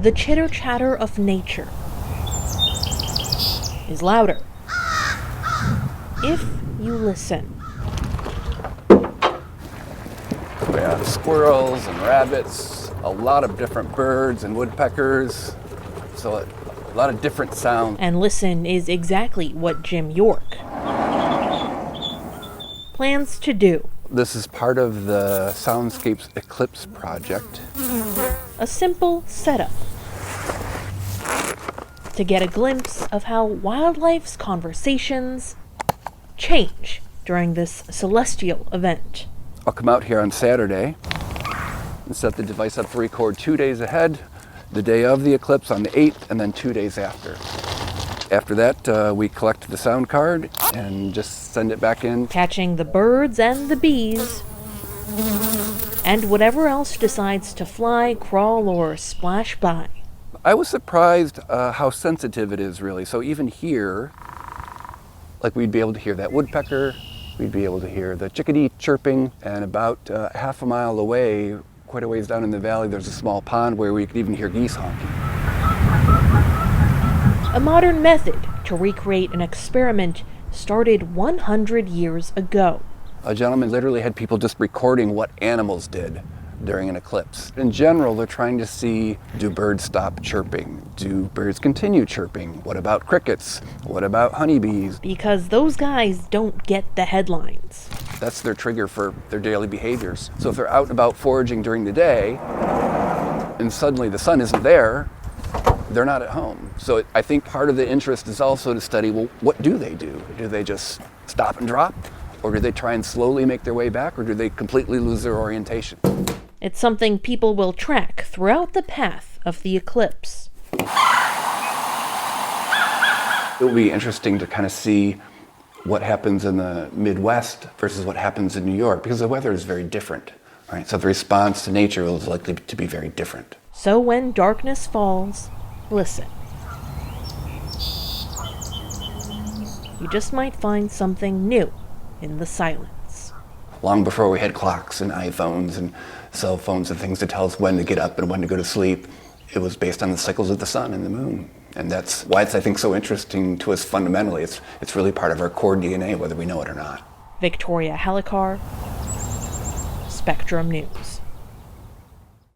the chitter-chatter of nature is louder if you listen. We have squirrels and rabbits, a lot of different birds and woodpeckers, so a lot of different sounds. And listen is exactly what Jim York plans to do. This is part of the Soundscapes Eclipse project. A simple setup to get a glimpse of how wildlife's conversations change during this celestial event. I'll come out here on Saturday and set the device up to record 2 days ahead, the day of the eclipse on the 8th, and then 2 days after. After that, we collect the sound card and just send it back in. Catching the birds and the bees, and whatever else decides to fly, crawl, or splash by. I was surprised how sensitive it is, really. So even here, like we'd be able to hear that woodpecker, we'd be able to hear the chickadee chirping, and about half a mile away, quite a ways down in the valley, there's a small pond where we could even hear geese honking. A modern method to recreate an experiment started 100 years ago. A gentleman literally had people just recording what animals did during an eclipse. In general, they're trying to see, do birds stop chirping? Do birds continue chirping? What about crickets? What about honeybees? Because those guys don't get the headlines. That's their trigger for their daily behaviors. So if they're out and about foraging during the day, and suddenly the sun isn't there, they're not at home. So I think part of the interest is also to study, well, what do they do? Do they just stop and drop? Or do they try and slowly make their way back? Or do they completely lose their orientation? It's something people will track throughout the path of the eclipse. It will be interesting to kind of see what happens in the Midwest versus what happens in New York, because the weather is very different, right? So the response to nature is likely to be very different. So when darkness falls, listen. You just might find something new in the silence. Long before we had clocks and iPhones and cell phones and things to tell us when to get up and when to go to sleep, it was based on the cycles of the sun and the moon. And that's why it's, I think, so interesting to us fundamentally. It's really part of our core DNA, whether we know it or not. Viktoria, Hallikaar, Spectrum News.